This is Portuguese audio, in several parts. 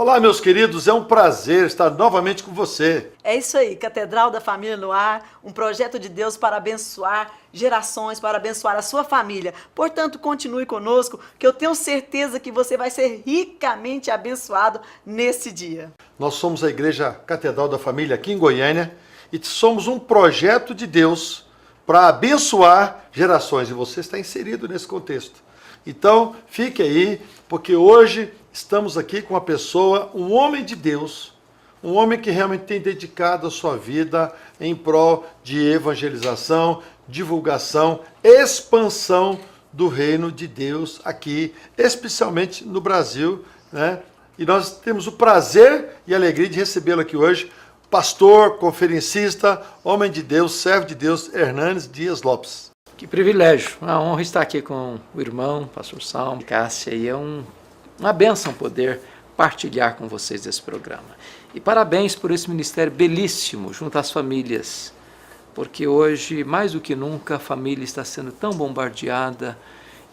Olá, meus queridos, é um prazer estar novamente com você. É isso aí, Catedral da Família no Ar, um projeto de Deus para abençoar gerações, para abençoar a sua família. Portanto, continue conosco, que eu tenho certeza que você vai ser ricamente abençoado nesse dia. Nós somos a Igreja Catedral da Família aqui em Goiânia e somos um projeto de Deus para abençoar gerações, e você está inserido nesse contexto. Então, fique aí, porque hoje estamos aqui com uma pessoa, um homem de Deus, um homem que realmente tem dedicado a sua vida em prol de evangelização, divulgação, expansão do reino de Deus aqui, especialmente no Brasil, né? E nós temos o prazer e a alegria de recebê-lo aqui hoje, pastor, conferencista, homem de Deus, servo de Deus, Hernanes Dias Lopes. Que privilégio, uma honra estar aqui com o irmão, pastor Salmo, Cássia, e é uma bênção poder partilhar com vocês esse programa. E parabéns por esse ministério belíssimo junto às famílias, porque hoje, mais do que nunca, a família está sendo tão bombardeada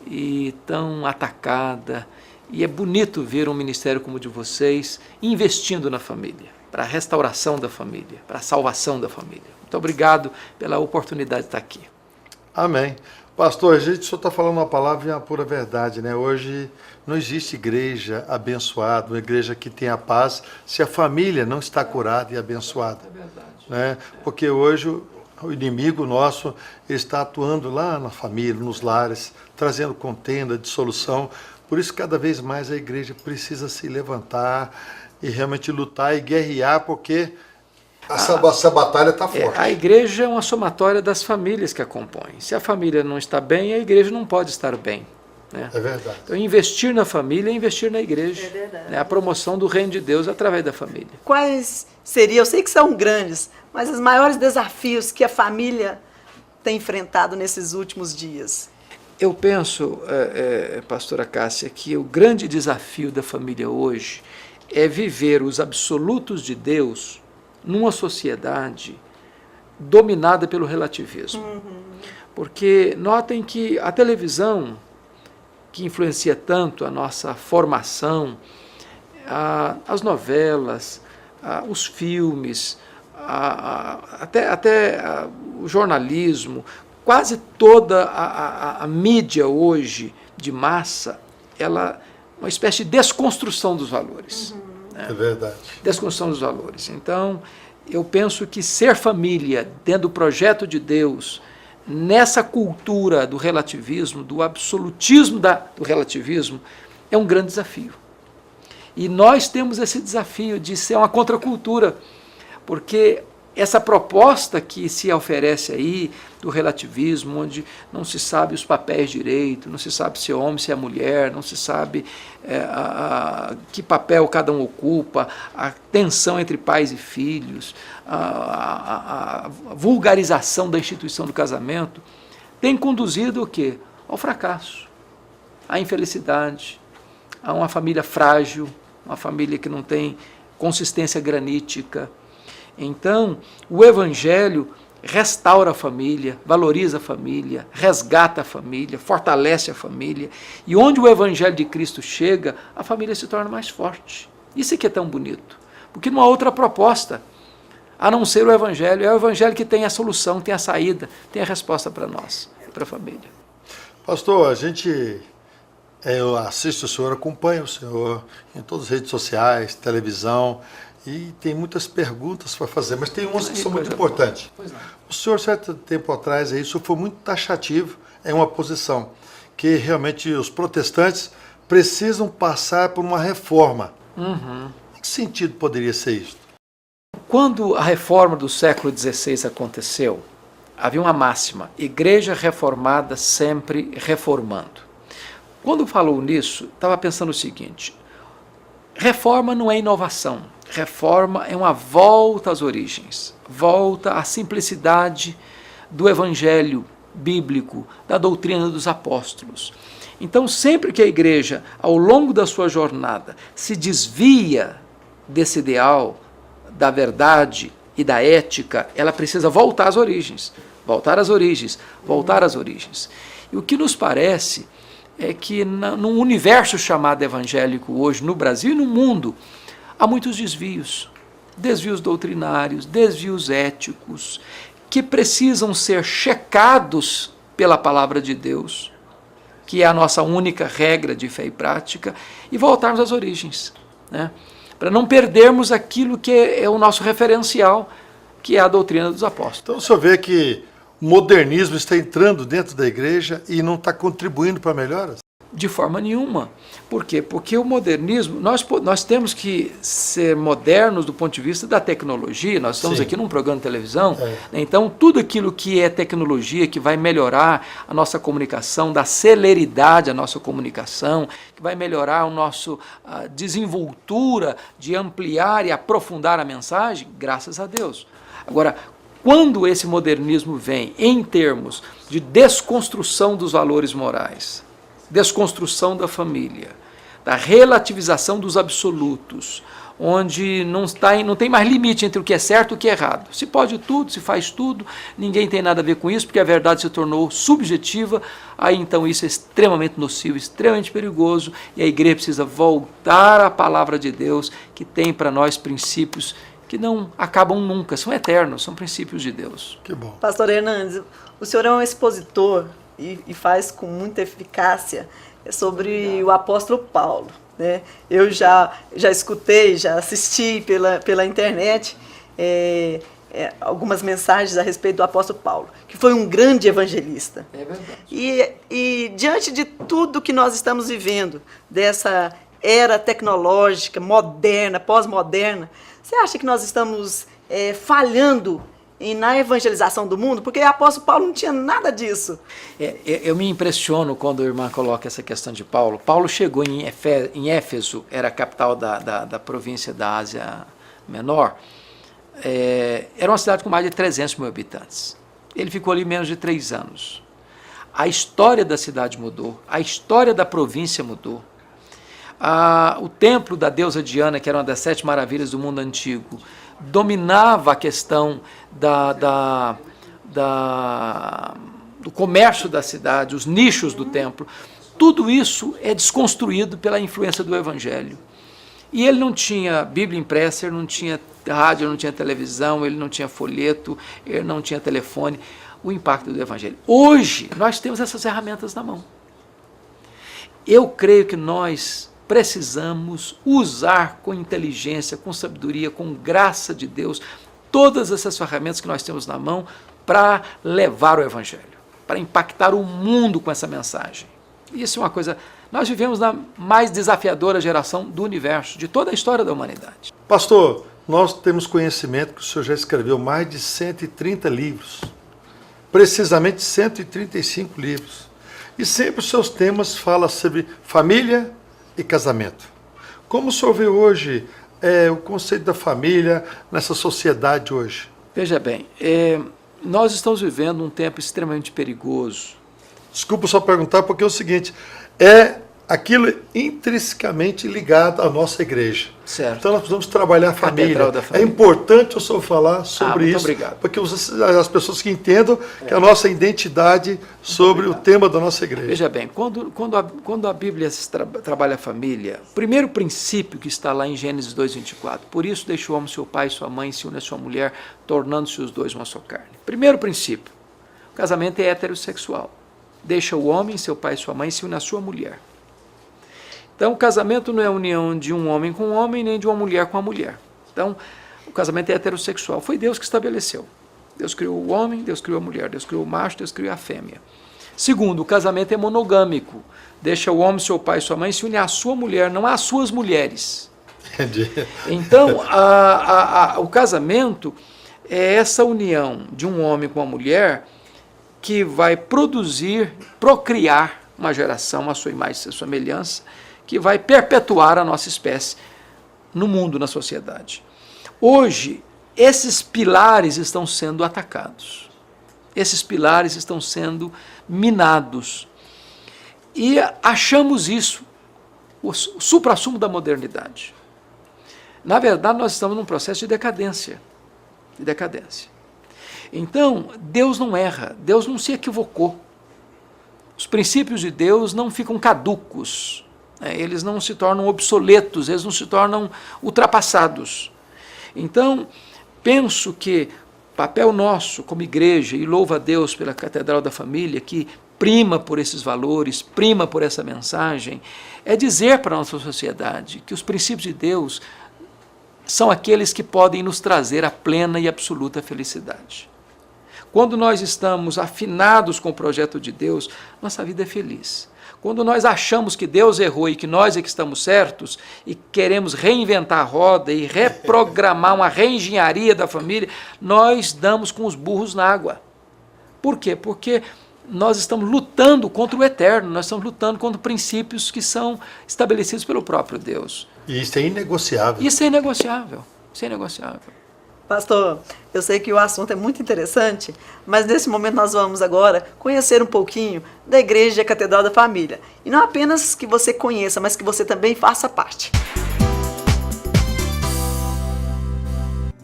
e tão atacada, e é bonito ver um ministério como o de vocês investindo na família, para a restauração da família, para a salvação da família. Muito obrigado pela oportunidade de estar aqui. Amém. Pastor, a gente só está falando uma palavra e uma pura verdade, né? Hoje não existe igreja abençoada, uma igreja que tenha paz, se a família não está curada e abençoada. É verdade. Né? Porque hoje o inimigo nosso está atuando lá na família, nos lares, trazendo contenda, dissolução. Por isso, cada vez mais a igreja precisa se levantar e realmente lutar e guerrear, porque essa batalha está forte. A igreja é uma somatória das famílias que a compõem. Se a família não está bem, a igreja não pode estar bem. Né? É verdade. Então, investir na família é investir na igreja. É verdade. Né? A promoção do reino de Deus através da família. Quais seriam, eu sei que são grandes, mas os maiores desafios que a família tem enfrentado nesses últimos dias? Eu penso, pastora Cássia, que o grande desafio da família hoje é viver os absolutos de Deus numa sociedade dominada pelo relativismo. Porque notem que a televisão, que influencia tanto a nossa formação, as novelas, os filmes, até o jornalismo, quase toda a mídia hoje de massa, ela é uma espécie de desconstrução dos valores. É verdade. Desconstrução dos valores. Então, eu penso que ser família dentro do projeto de Deus, nessa cultura do relativismo, do absolutismo do relativismo, é um grande desafio. E nós temos esse desafio de ser uma contracultura, porque essa proposta que se oferece aí do relativismo, onde não se sabe os papéis direito, não se sabe se é homem, se é mulher, não se sabe que papel cada um ocupa, a tensão entre pais e filhos, a vulgarização da instituição do casamento, tem conduzido o quê? Ao fracasso, à infelicidade, a uma família frágil, uma família que não tem consistência granítica. Então, o Evangelho restaura a família, valoriza a família, resgata a família, fortalece a família. E onde o Evangelho de Cristo chega, a família se torna mais forte. Isso é que é tão bonito. Porque não há outra proposta, a não ser o Evangelho. É o Evangelho que tem a solução, tem a saída, tem a resposta para nós, para a família. Pastor, eu assisto o senhor, acompanho o senhor em todas as redes sociais, televisão, e tem muitas perguntas para fazer, mas tem umas que são muito importantes. O senhor, certo tempo atrás, isso foi muito taxativo em uma posição, que realmente os protestantes precisam passar por uma reforma. Em que sentido poderia ser isso? Quando a reforma do século XVI aconteceu, havia uma máxima: igreja reformada sempre reformando. Quando falou nisso, estava pensando o seguinte: reforma não é inovação. Reforma é uma volta às origens, volta à simplicidade do evangelho bíblico, da doutrina dos apóstolos. Então, sempre que a igreja, ao longo da sua jornada, se desvia desse ideal, da verdade e da ética, ela precisa voltar às origens, voltar às origens, voltar às origens. E o que nos parece é que num universo chamado evangélico hoje, no Brasil e no mundo, há muitos desvios, desvios doutrinários, desvios éticos, que precisam ser checados pela palavra de Deus, que é a nossa única regra de fé e prática, e voltarmos às origens, né? Para não perdermos aquilo que é o nosso referencial, que é a doutrina dos apóstolos. Então o senhor vê que o modernismo está entrando dentro da igreja e não está contribuindo para melhoras? De forma nenhuma. Por quê? Porque o modernismo, nós temos que ser modernos do ponto de vista da tecnologia. Nós estamos Sim. aqui num programa de televisão, então tudo aquilo que é tecnologia, que vai melhorar a nossa comunicação, dar celeridade à nossa comunicação, que vai melhorar a nossa desenvoltura de ampliar e aprofundar a mensagem, graças a Deus. Agora, quando esse modernismo vem em termos de desconstrução dos valores morais, desconstrução da família, da relativização dos absolutos, onde não tem mais limite entre o que é certo e o que é errado. Se pode tudo, se faz tudo, ninguém tem nada a ver com isso, porque a verdade se tornou subjetiva, aí então isso é extremamente nocivo, extremamente perigoso, e a igreja precisa voltar à palavra de Deus, que tem para nós princípios que não acabam nunca, são eternos, são princípios de Deus. Que bom. Pastor Hernandes, o senhor é um expositor e faz com muita eficácia sobre o apóstolo Paulo, né? Eu já escutei, já assisti pela internet algumas mensagens a respeito do apóstolo Paulo, que foi um grande evangelista. É verdade. E diante de tudo que nós estamos vivendo, dessa era tecnológica, moderna, pós-moderna, você acha que nós estamos falhando na evangelização do mundo? Porque o apóstolo Paulo não tinha nada disso. Eu me impressiono quando a irmã coloca essa questão de Paulo. Paulo chegou em Éfeso, era a capital da província da Ásia Menor. Era uma cidade com mais de 300 mil habitantes. Ele ficou ali menos de 3 anos. A história da cidade mudou, a história da província mudou. O templo da deusa Diana, que era uma das 7 maravilhas do mundo antigo, dominava a questão do comércio da cidade, os nichos do templo. Tudo isso é desconstruído pela influência do Evangelho. E ele não tinha Bíblia impressa, ele não tinha rádio, ele não tinha televisão, ele não tinha folheto, ele não tinha telefone. O impacto do Evangelho. Hoje, nós temos essas ferramentas na mão. Eu creio que nós precisamos usar com inteligência, com sabedoria, com graça de Deus, todas essas ferramentas que nós temos na mão para levar o Evangelho, para impactar o mundo com essa mensagem. Isso é uma coisa... Nós vivemos na mais desafiadora geração do universo, de toda a história da humanidade. Pastor, nós temos conhecimento que o senhor já escreveu mais de 130 livros, precisamente 135 livros. E sempre os seus temas falam sobre família e casamento. Como o senhor vê hoje o conceito da família nessa sociedade hoje? Veja bem, nós estamos vivendo um tempo extremamente perigoso. Desculpa só perguntar, porque é o seguinte, é aquilo intrinsecamente ligado à nossa igreja. Certo. Então nós precisamos trabalhar a família. Da família. É importante o senhor falar sobre muito isso, obrigado. porque as pessoas que entendam que a nossa identidade sobre o tema da nossa igreja. Veja bem, quando a Bíblia trabalha a família, o primeiro princípio que está lá em Gênesis 2:24, por isso deixa o homem seu pai e sua mãe, se une a sua mulher, tornando-se os dois uma só carne. Primeiro princípio, o casamento é heterossexual. Deixa o homem, seu pai e sua mãe, se une à sua mulher. Então, o casamento não é a união de um homem com um homem, nem de uma mulher com uma mulher. Então, o casamento é heterossexual. Foi Deus que estabeleceu. Deus criou o homem, Deus criou a mulher, Deus criou o macho, Deus criou a fêmea. Segundo, o casamento é monogâmico. Deixa o homem, seu pai e sua mãe, se une à sua mulher, não às suas mulheres. Entendi. Então, o casamento é essa união de um homem com uma mulher que vai procriar uma geração, uma sua imagem e semelhança, que vai perpetuar a nossa espécie no mundo, na sociedade. Hoje, esses pilares estão sendo atacados. Esses pilares estão sendo minados. E achamos isso o suprassumo da modernidade. Na verdade, nós estamos num processo de decadência. Então, Deus não erra, Deus não se equivocou. Os princípios de Deus não ficam caducos. Eles não se tornam obsoletos, eles não se tornam ultrapassados. Então, penso que papel nosso como igreja, e louvo a Deus pela Catedral da Família, que prima por esses valores, prima por essa mensagem, é dizer para a nossa sociedade que os princípios de Deus são aqueles que podem nos trazer a plena e absoluta felicidade. Quando nós estamos afinados com o projeto de Deus, nossa vida é feliz. Quando nós achamos que Deus errou e que nós é que estamos certos e queremos reinventar a roda e reprogramar uma reengenharia da família, nós damos com os burros na água. Por quê? Porque nós estamos lutando contra o eterno, nós estamos lutando contra princípios que são estabelecidos pelo próprio Deus. E isso é inegociável. Isso é inegociável, isso é inegociável. Pastor, eu sei que o assunto é muito interessante, mas nesse momento nós vamos agora conhecer um pouquinho da Igreja Catedral da Família. E não apenas que você conheça, mas que você também faça parte.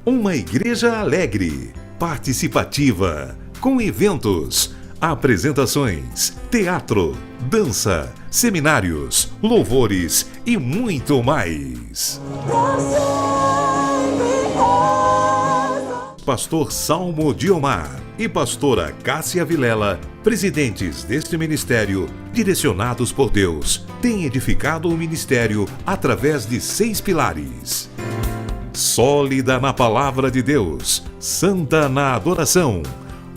Uma igreja alegre, participativa, com eventos, apresentações, teatro, dança, seminários, louvores e muito mais. Pastor Salmo Diomar e pastora Cássia Vilela, presidentes deste ministério, direcionados por Deus, têm edificado o ministério através de 6 pilares. Sólida na palavra de Deus, santa na adoração,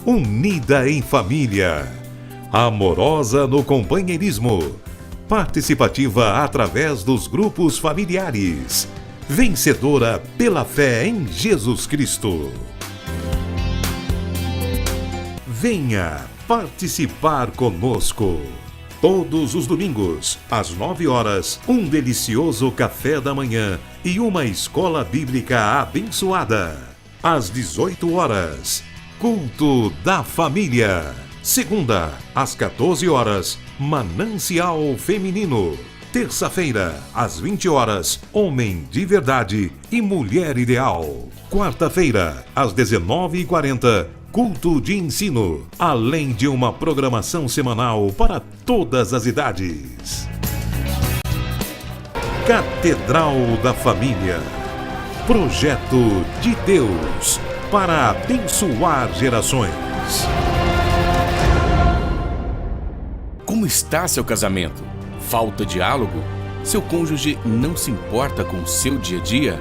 unida em família, amorosa no companheirismo, participativa através dos grupos familiares, vencedora pela fé em Jesus Cristo. Venha participar conosco. Todos os domingos, às 9 horas, um delicioso café da manhã e uma escola bíblica abençoada. Às 18 horas, culto da família. Segunda, às 14 horas, manancial feminino. Terça-feira, às 20 horas, homem de verdade e mulher ideal. Quarta-feira, às 19h40, culto de ensino, além de uma programação semanal para todas as idades. Catedral da Família. Projeto de Deus para abençoar gerações. Como está seu casamento? Falta diálogo? Seu cônjuge não se importa com o seu dia a dia?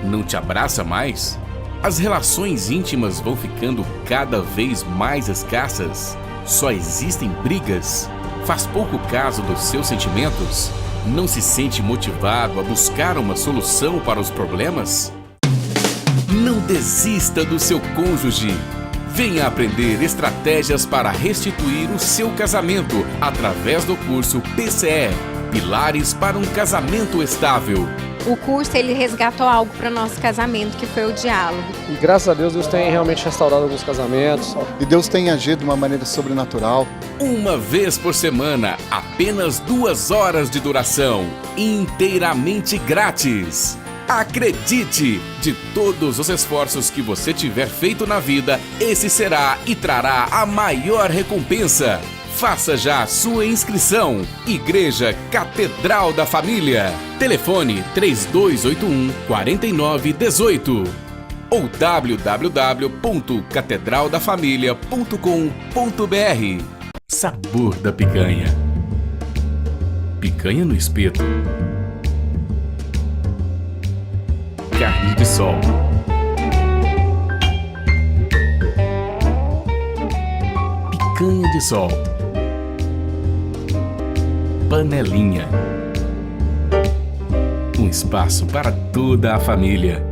Não te abraça mais? As relações íntimas vão ficando cada vez mais escassas? Só existem brigas? Faz pouco caso dos seus sentimentos? Não se sente motivado a buscar uma solução para os problemas? Não desista do seu cônjuge. Venha aprender estratégias para restituir o seu casamento através do curso PCE, Pilares para um Casamento Estável. O curso ele resgatou algo para o nosso casamento, que foi o diálogo. E graças a Deus, Deus tem realmente restaurado alguns casamentos. E Deus tem agido de uma maneira sobrenatural. Uma vez por semana, apenas 2 horas de duração, inteiramente grátis. Acredite, de todos os esforços que você tiver feito na vida, esse será e trará a maior recompensa. Faça já a sua inscrição. Igreja Catedral da Família. Telefone 3281-4918 ou www.catedraldafamilia.com.br. Sabor da picanha. Picanha no espeto. Carne de sol. Picanha de sol. Panelinha. Um espaço para toda a família.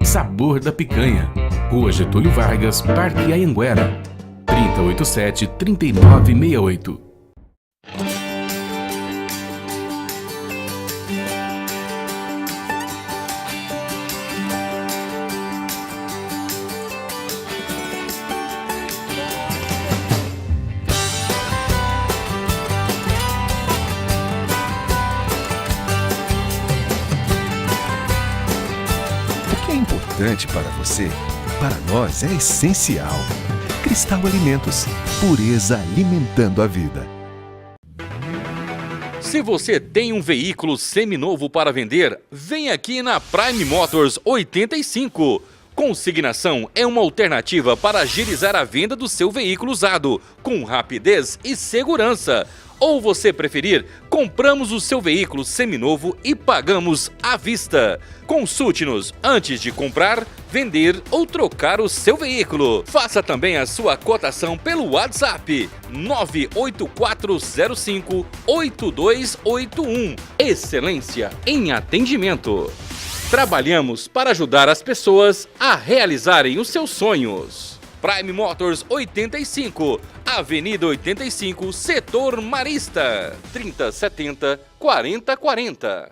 Sabor da Picanha. Rua Getúlio Vargas, Parque Anhanguera. 3087-3968. Importante para você, para nós é essencial. Cristal Alimentos, pureza alimentando a vida. Se você tem um veículo seminovo para vender, vem aqui na Prime Motors 85. Consignação é uma alternativa para agilizar a venda do seu veículo usado, com rapidez e segurança. Ou você preferir, compramos o seu veículo seminovo e pagamos à vista. Consulte-nos antes de comprar, vender ou trocar o seu veículo. Faça também a sua cotação pelo WhatsApp 98405-8281. Excelência em atendimento. Trabalhamos para ajudar as pessoas a realizarem os seus sonhos. Prime Motors 85, Avenida 85, Setor Marista, 3070-4040.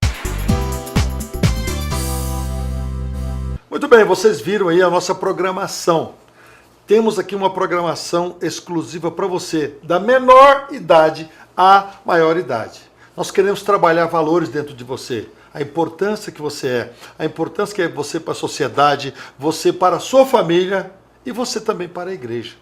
Muito bem, vocês viram aí a nossa programação. Temos aqui uma programação exclusiva para você, da menor idade à maior idade. Nós queremos trabalhar valores dentro de você. A importância que você é, a importância que é você para a sociedade, você para a sua família e você também para a igreja.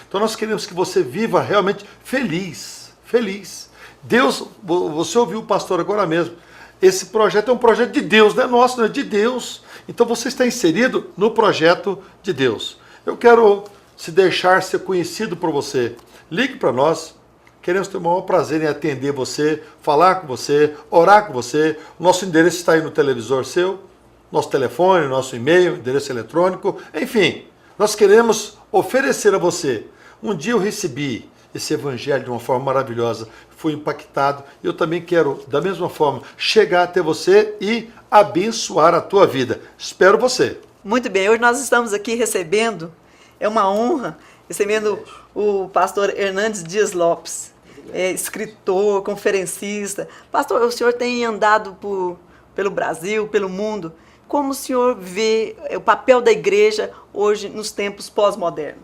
Então nós queremos que você viva realmente feliz, feliz. Deus, você ouviu o pastor agora mesmo, esse projeto é um projeto de Deus, não é nosso, não é de Deus. Então você está inserido no projeto de Deus. Eu quero se deixar ser conhecido por você. Ligue para nós. Queremos ter o maior prazer em atender você, falar com você, orar com você. O nosso endereço está aí no televisor seu, nosso telefone, nosso e-mail, endereço eletrônico, enfim. Nós queremos oferecer a você. Um dia eu recebi esse evangelho de uma forma maravilhosa, fui impactado. Eu também quero, da mesma forma, chegar até você e abençoar a tua vida. Espero você. Muito bem, hoje nós estamos aqui recebendo, é uma honra, recebendo o pastor Hernandes Dias Lopes, escritor, conferencista. Pastor, o senhor tem andado pelo Brasil, pelo mundo. Como o senhor vê o papel da igreja hoje nos tempos pós-modernos?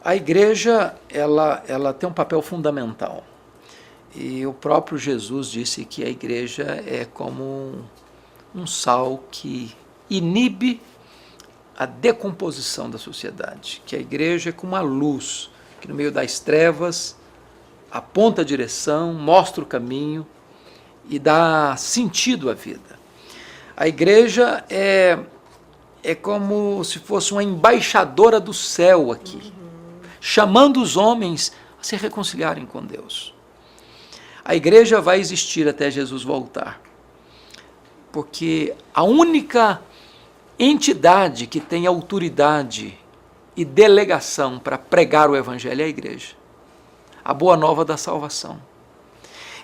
A igreja, ela tem um papel fundamental. E o próprio Jesus disse que a igreja é como um sal que inibe a decomposição da sociedade. Que a igreja é como uma luz que no meio das trevas aponta a direção, mostra o caminho e dá sentido à vida. A igreja é como se fosse uma embaixadora do céu aqui, chamando os homens a se reconciliarem com Deus. A igreja vai existir até Jesus voltar, porque a única entidade que tem autoridade e delegação para pregar o evangelho é a igreja, a boa nova da salvação.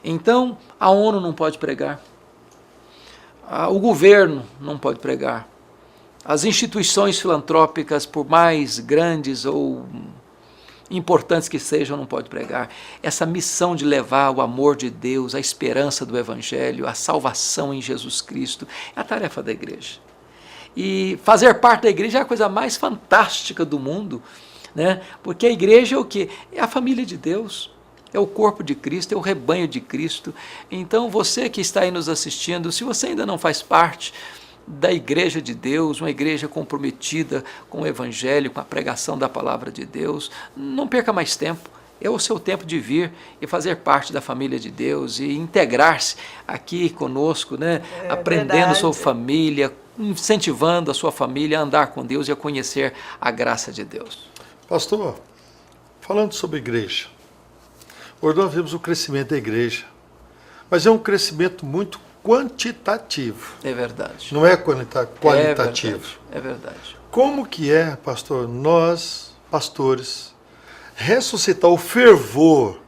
Então, a ONU não pode pregar, o governo não pode pregar, as instituições filantrópicas, por mais grandes ou importantes que sejam, não pode pregar. Essa missão de levar o amor de Deus, a esperança do evangelho, a salvação em Jesus Cristo, é a tarefa da igreja. E fazer parte da igreja é a coisa mais fantástica do mundo, né? Porque a igreja é o quê? É a família de Deus, é o corpo de Cristo, é o rebanho de Cristo. Então você que está aí nos assistindo, se você ainda não faz parte da igreja de Deus, uma igreja comprometida com o evangelho, com a pregação da palavra de Deus, não perca mais tempo. É o seu tempo de vir e fazer parte da família de Deus e integrar-se aqui conosco, né? Aprendendo verdade. sua família, incentivando a sua família a andar com Deus e a conhecer a graça de Deus. Pastor, falando sobre igreja, hoje nós vemos o crescimento da igreja, mas é um crescimento muito quantitativo. É verdade. Não é qualitativo. É verdade. Como que é, pastor, nós, pastores, ressuscitar o fervor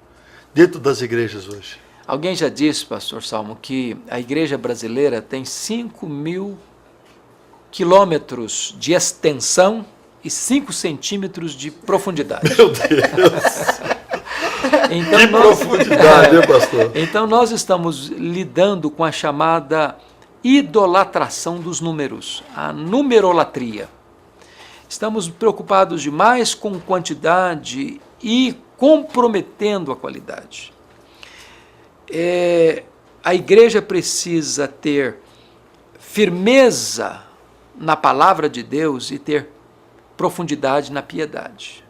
dentro das igrejas hoje? Alguém já disse, pastor Salmo, que a igreja brasileira tem 5.000 quilômetros de extensão e 5 centímetros de profundidade. Meu Deus! Então, que profundidade, hein, pastor? Então nós estamos lidando com a chamada idolatração dos números, a numerolatria. Estamos preocupados demais com quantidade e comprometendo a qualidade. A igreja precisa ter firmeza na palavra de Deus e ter profundidade na piedade.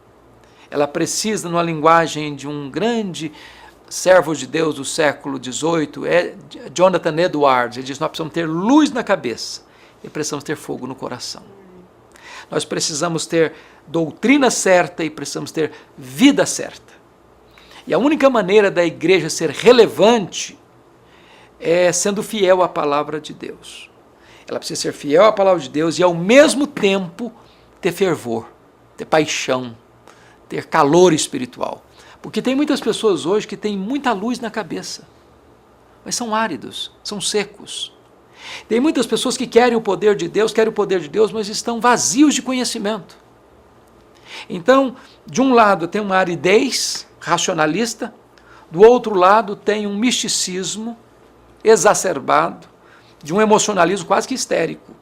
Ela precisa, numa linguagem de um grande servos de Deus do século XVIII, é Jonathan Edwards, ele diz: nós precisamos ter luz na cabeça e precisamos ter fogo no coração. Nós precisamos ter doutrina certa e precisamos ter vida certa. E a única maneira da igreja ser relevante é sendo fiel à palavra de Deus. Ela precisa ser fiel à palavra de Deus e, ao mesmo tempo, ter fervor, ter paixão, ter calor espiritual. Porque tem muitas pessoas hoje que têm muita luz na cabeça, mas são áridos, são secos. Tem muitas pessoas que querem o poder de Deus, mas estão vazios de conhecimento. Então, de um lado tem uma aridez racionalista, do outro lado tem um misticismo exacerbado, de um emocionalismo quase que histérico.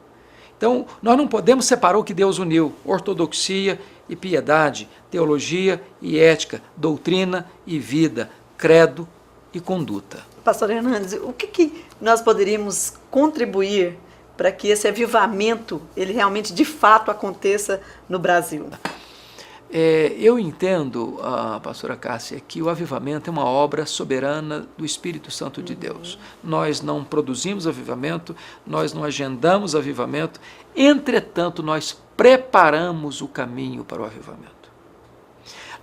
Então, nós não podemos separar o que Deus uniu: ortodoxia e piedade, teologia e ética, doutrina e vida, credo e conduta. Pastor Hernandes, o que nós poderíamos contribuir para que esse avivamento, ele realmente, de fato, aconteça no Brasil? Eu entendo, pastora Cássia, que o avivamento é uma obra soberana do Espírito Santo de Deus. Nós não produzimos avivamento, nós não agendamos avivamento, entretanto, nós preparamos o caminho para o avivamento.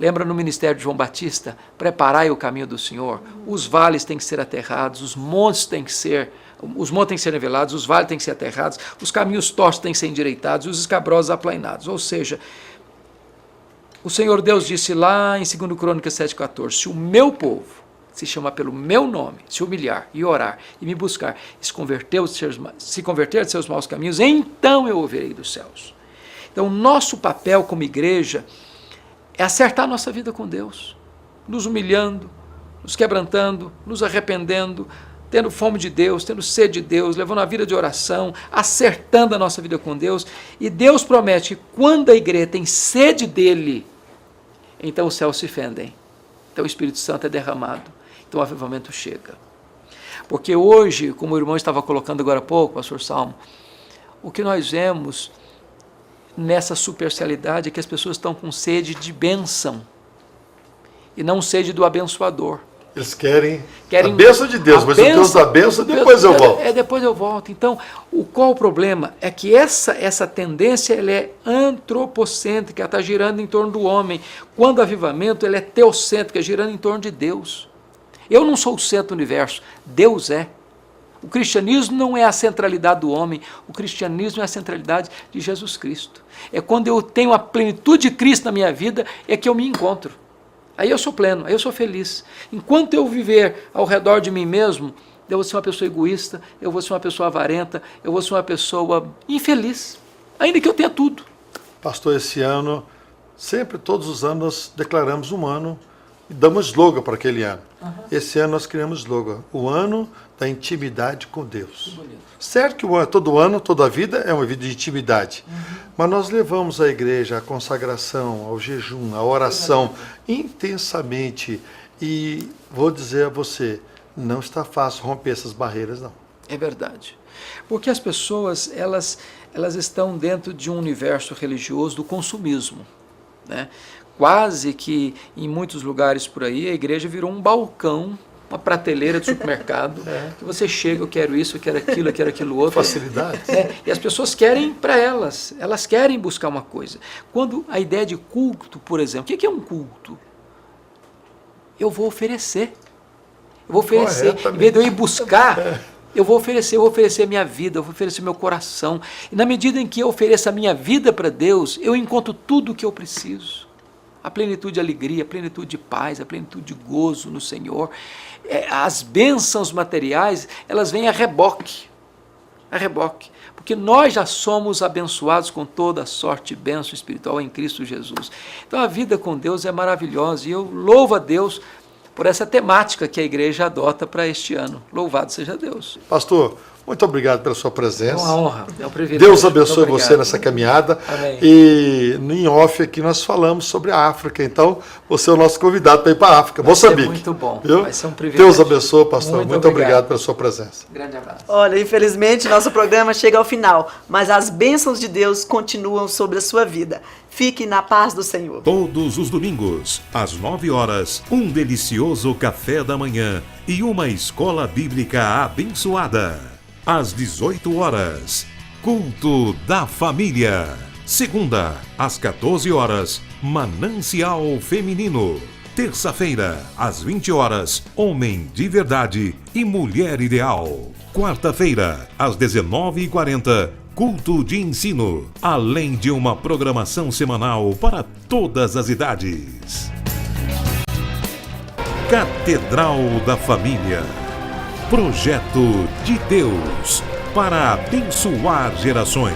Lembra no ministério de João Batista? Preparai o caminho do Senhor. Os vales têm que ser aterrados, os montes têm que ser nivelados, os vales têm que ser aterrados, os caminhos tortos têm que ser endireitados e os escabrosos aplainados. Ou seja, o Senhor Deus disse lá em 2 Crônicas 7,14, se o meu povo se chama pelo meu nome, se humilhar e orar e me buscar, se converter de seus maus caminhos, então eu ouvirei dos céus. Então, nosso papel como igreja é acertar nossa vida com Deus, nos humilhando, nos quebrantando, nos arrependendo, tendo fome de Deus, tendo sede de Deus, levando a vida de oração, acertando a nossa vida com Deus. E Deus promete que quando a igreja tem sede dele, então os céus se fendem, então o Espírito Santo é derramado, então o avivamento chega. Porque hoje, como o irmão estava colocando agora há pouco, pastor Salmo, o que nós vemos nessa superficialidade é que as pessoas estão com sede de bênção e não sede do abençoador. Eles querem a bênção de Deus, mas o Deus da bênção, depois eu volto. Depois eu volto. Então, qual o problema? É que essa tendência ela é antropocêntrica, ela está girando em torno do homem. Quando o avivamento ela é teocêntrica, girando em torno de Deus. Eu não sou o centro do universo, Deus é. O cristianismo não é a centralidade do homem, o cristianismo é a centralidade de Jesus Cristo. É quando eu tenho a plenitude de Cristo na minha vida, é que eu me encontro. Aí eu sou pleno, aí eu sou feliz. Enquanto eu viver ao redor de mim mesmo, eu vou ser uma pessoa egoísta, eu vou ser uma pessoa avarenta, eu vou ser uma pessoa infeliz, ainda que eu tenha tudo. Pastor, esse ano, sempre, todos os anos, nós declaramos um ano e damos slogan para aquele ano. Esse ano nós criamos slogan, o ano da intimidade com Deus. Certo que todo ano, toda a vida é uma vida de intimidade, mas nós levamos a igreja à consagração, ao jejum, à oração, intensamente, e vou dizer a você, não está fácil romper essas barreiras, não. É verdade, porque as pessoas, elas estão dentro de um universo religioso do consumismo, né? Quase que em muitos lugares por aí a igreja virou um balcão, uma prateleira de supermercado, que você chega, eu quero isso, eu quero aquilo outro. Facilidade. E as pessoas querem para elas querem buscar uma coisa. Quando a ideia de culto, por exemplo, o que é um culto? Eu vou oferecer. Em vez de eu ir buscar, eu vou oferecer a minha vida, eu vou oferecer meu coração. E na medida em que eu ofereço a minha vida para Deus, eu encontro tudo o que eu preciso. A plenitude de alegria, a plenitude de paz, a plenitude de gozo no Senhor. As bênçãos materiais, elas vêm a reboque. Porque nós já somos abençoados com toda a sorte de bênção espiritual em Cristo Jesus. Então a vida com Deus é maravilhosa e eu louvo a Deus por essa temática que a igreja adota para este ano. Louvado seja Deus. Pastor, muito obrigado pela sua presença. É uma honra, é um privilégio. Deus abençoe você nessa caminhada. Amém. E em off aqui nós falamos sobre a África, então você é o nosso convidado para ir para a África, Moçambique. Muito bom, viu? Vai ser um privilégio. Deus abençoe, pastor. Muito obrigado pela sua presença. Grande abraço. Olha, infelizmente nosso programa chega ao final, mas as bênçãos de Deus continuam sobre a sua vida. Fique na paz do Senhor. Todos os domingos, às 9 horas, um delicioso café da manhã e uma escola bíblica abençoada. Às 18 horas, culto da família. Segunda, às 14 horas, Manancial Feminino. Terça-feira, às 20 horas, Homem de Verdade e Mulher Ideal. Quarta-feira, às 19h40, Culto de Ensino, além de uma programação semanal para todas as idades. Catedral da Família. Projeto de Deus para abençoar gerações.